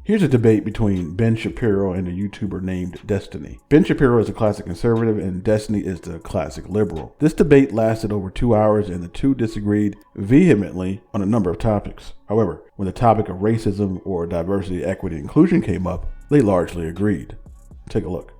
Here's a debate between Ben Shapiro and a YouTuber named Destiny. Ben Shapiro is a classic conservative and Destiny is the classic liberal. This debate lasted over 2 hours and the two disagreed vehemently on a number of topics. However, when the topic of racism or diversity, equity, and inclusion came up, they largely agreed. Take a look.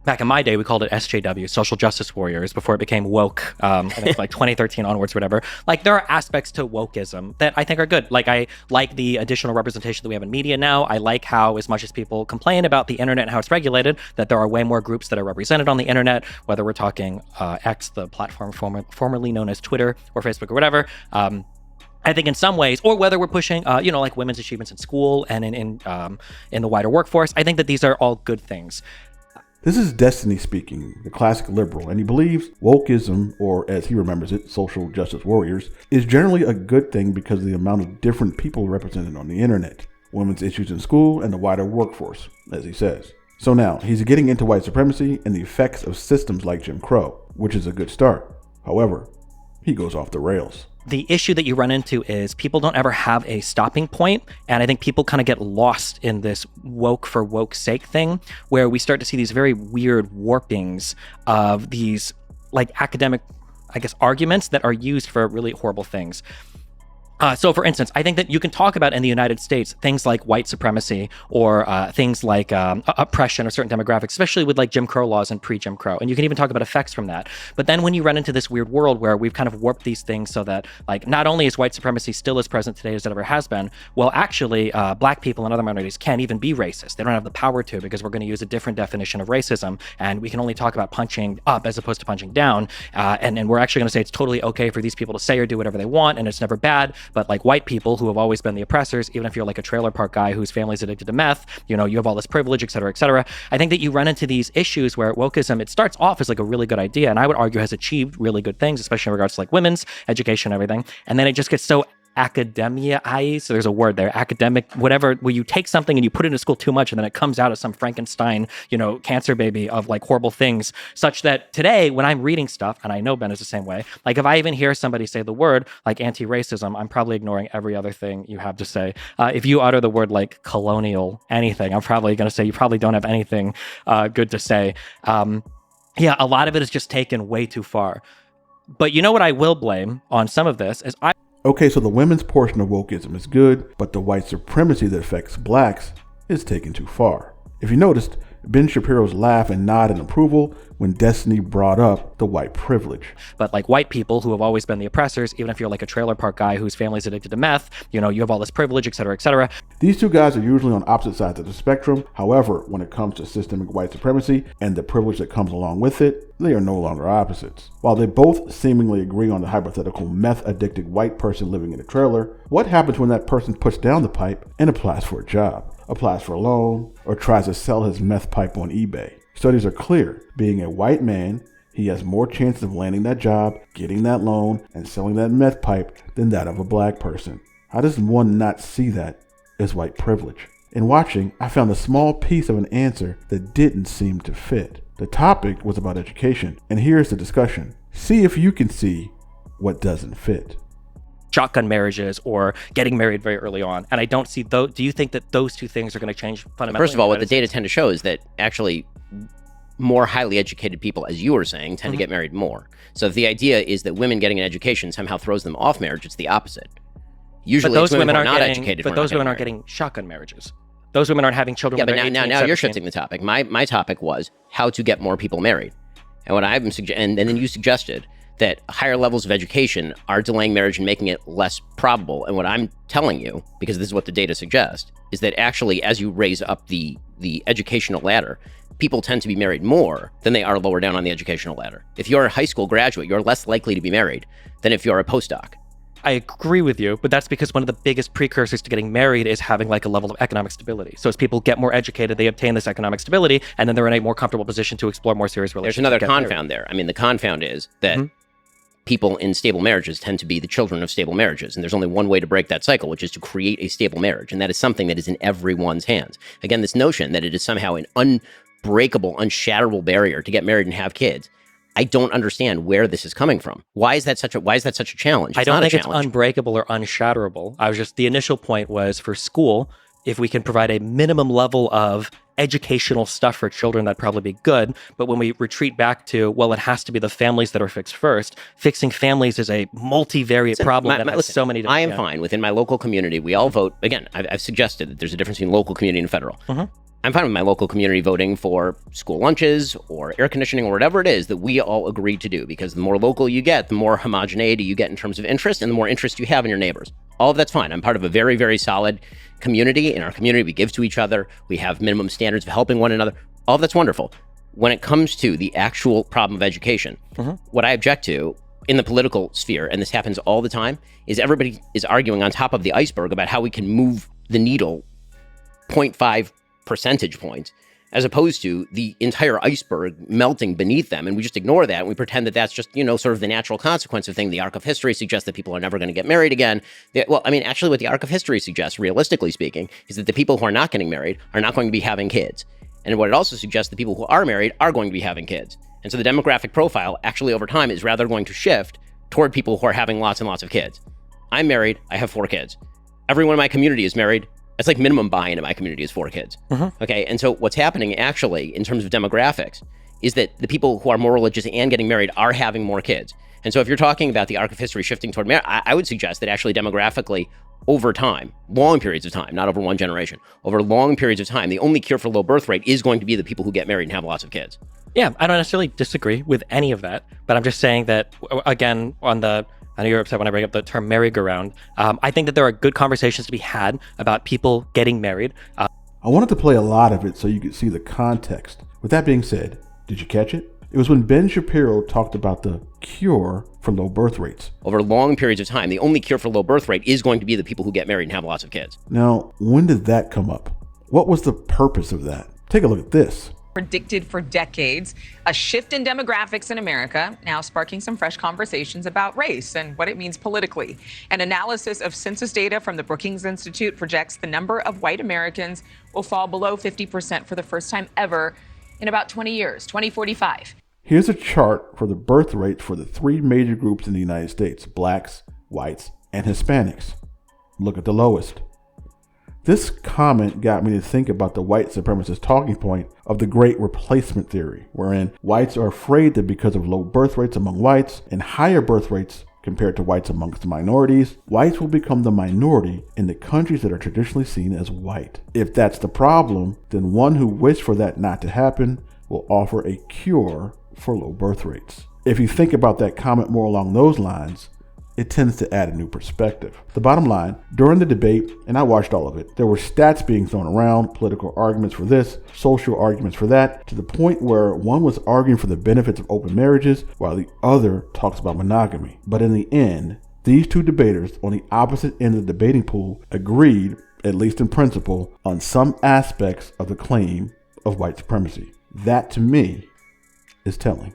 Back in my day, we called it SJW, Social Justice Warriors, before it became woke. And it's like 2013 onwards, whatever. Like, there are aspects to wokeism that I think are good. Like, I like the additional representation that we have in media now. I like how, as much as people complain about the internet and how it's regulated, that there are way more groups that are represented on the internet, whether we're talking X, the platform formerly known as Twitter or Facebook or whatever. I think in some ways, or whether we're pushing, like women's achievements in school and in the wider workforce, I think that these are all good things. This is Destiny speaking, the classic liberal, and he believes wokeism, or as he remembers it, social justice warriors, is generally a good thing because of the amount of different people represented on the internet, women's issues in school, and the wider workforce, as he says. So now, he's getting into white supremacy and the effects of systems like Jim Crow, which is a good start. However, he goes off the rails. The issue that you run into is people don't ever have a stopping point. And I think people kind of get lost in this woke for woke's sake thing, where we start to see these very weird warpings of these like academic, arguments that are used for really horrible things. So, for instance, I think that you can talk about in the United States things like white supremacy or things like oppression of certain demographics, especially with like Jim Crow laws and pre-Jim Crow. And you can even talk about effects from that. But then when you run into this weird world where we've kind of warped these things so that like not only is white supremacy still as present today as it ever has been, well, actually, Black people and other minorities can't even be racist. They don't have the power to because we're going to use a different definition of racism. And we can only talk about punching up as opposed to punching down. And we're actually going to say it's totally okay for these people to say or do whatever they want. And it's never bad. But like white people who have always been the oppressors, even if you're like a trailer park guy whose family's addicted to meth, you have all this privilege, et cetera, et cetera. I think that you run into these issues where wokeism, it starts off as like a really good idea. And I would argue has achieved really good things, especially in regards to like women's education and everything. And then it just gets so academia-ized, so there's a word there, academic, whatever, where you take something and you put it into school too much and then it comes out as some Frankenstein, cancer baby of like horrible things, such that today when I'm reading stuff, and I know Ben is the same way, like if I even hear somebody say the word like anti-racism, I'm probably ignoring every other thing you have to say. If you utter the word like colonial anything, I'm probably going to say you probably don't have anything good to say. Yeah, a lot of it is just taken way too far. But you know what I will blame on some of this is Okay, so the women's portion of wokeism is good, but the white supremacy that affects blacks is taken too far. If you noticed, Ben Shapiro's laugh and nod in approval when Destiny brought up the white privilege. But like white people who have always been the oppressors, even if you're like a trailer park guy whose family's addicted to meth, you have all this privilege, et cetera, et cetera. These two guys are usually on opposite sides of the spectrum. However, when it comes to systemic white supremacy and the privilege that comes along with it, they are no longer opposites. While they both seemingly agree on the hypothetical meth-addicted white person living in a trailer, what happens when that person puts down the pipe and applies for a job, applies for a loan, or tries to sell his meth pipe on eBay? Studies are clear. Being a white man, he has more chances of landing that job, getting that loan, and selling that meth pipe than that of a black person. How does one not see that as white privilege? In watching, I found a small piece of an answer that didn't seem to fit. The topic was about education, and here's the discussion. See if you can see what doesn't fit. Shotgun marriages or getting married very early on. And I don't see do you think that those two things are going to change fundamentally? First of all, what the data tend to show is that actually more highly educated people, as you were saying, tend to get married more. So if the idea is that women getting an education somehow throws them off marriage, it's the opposite. Usually those women are not not educated. But those women aren't getting shotgun marriages. Those women aren't having children. Yeah, when but they're now 18, you're shifting the topic. My topic was how to get more people married. And what I'm and then you suggested that higher levels of education are delaying marriage and making it less probable. And what I'm telling you, because this is what the data suggests, is that actually as you raise up the educational ladder, people tend to be married more than they are lower down on the educational ladder. If you're a high school graduate, you're less likely to be married than if you're a postdoc. I agree with you, but that's because one of the biggest precursors to getting married is having like a level of economic stability. So as people get more educated, they obtain this economic stability, and then they're in a more comfortable position to explore more serious relationships. There's another confound there. I mean, the confound is that people in stable marriages tend to be the children of stable marriages. And there's only one way to break that cycle, which is to create a stable marriage. And that is something that is in everyone's hands. Again, this notion that it is somehow an unbreakable, unshatterable barrier to get married and have kids. I don't understand where this is coming from. Why is that such a challenge? I don't think it's unbreakable or unshatterable. The initial point was for school if we can provide a minimum level of educational stuff for children, that'd probably be good. But when we retreat back to, well, it has to be the families that are fixed first, fixing families is a multivariate problem that has so many different... I am fine. Within my local community, we all vote. Again, I've suggested that there's a difference between local community and federal. I'm fine with my local community voting for school lunches or air conditioning or whatever it is that we all agree to do, because the more local you get, the more homogeneity you get in terms of interest, and the more interest you have in your neighbors. All of that's fine. I'm part of a very, very solid community. In our community, we give to each other. We have minimum standards of helping one another. All of that's wonderful. When it comes to the actual problem of education, what I object to in the political sphere, and this happens all the time, is everybody is arguing on top of the iceberg about how we can move the needle 0.5 percentage points, as opposed to the entire iceberg melting beneath them. And we just ignore that. And we pretend that that's just, sort of the natural consequence of things. The arc of history suggests that people are never going to get married again. Well, I mean, actually what the arc of history suggests, realistically speaking, is that the people who are not getting married are not going to be having kids. And what it also suggests, the people who are married are going to be having kids. And so the demographic profile actually over time is rather going to shift toward people who are having lots and lots of kids. I'm married. I have 4 kids. Everyone in my community is married. It's like minimum buy-in in my community is 4 kids. Okay. And so what's happening actually in terms of demographics is that the people who are more religious and getting married are having more kids. And so if you're talking about the arc of history shifting toward marriage, I would suggest that actually demographically over time, long periods of time, not over one generation, over long periods of time, the only cure for low birth rate is going to be the people who get married and have lots of kids. Yeah, I don't necessarily disagree with any of that, but I'm just saying that, again, I know you're upset when I bring up the term merry-go-round. I think that there are good conversations to be had about people getting married. I wanted to play a lot of it so you could see the context. With that being said, did you catch it? It was when Ben Shapiro talked about the cure for low birth rates. Over long periods of time, the only cure for low birth rate is going to be the people who get married and have lots of kids. Now, when did that come up? What was the purpose of that? Take a look at this. Predicted for decades, a shift in demographics in America, now sparking some fresh conversations about race and what it means politically. An analysis of census data from the Brookings Institute projects the number of white Americans will fall below 50% for the first time ever in about 20 years, 2045. Here's a chart for the birth rates for the 3 major groups in the United States: blacks, whites, and Hispanics. Look at the lowest. This comment got me to think about the white supremacist talking point of the Great Replacement theory, wherein whites are afraid that because of low birth rates among whites and higher birth rates compared to whites amongst minorities, whites will become the minority in the countries that are traditionally seen as white. If that's the problem, then one who wished for that not to happen will offer a cure for low birth rates. If you think about that comment more along those lines, it tends to add a new perspective. The bottom line, during the debate, and I watched all of it, there were stats being thrown around, political arguments for this, social arguments for that, to the point where one was arguing for the benefits of open marriages while the other talks about monogamy. But in the end, these two debaters on the opposite end of the debating pool agreed, at least in principle, on some aspects of the claim of white supremacy. That, to me, is telling.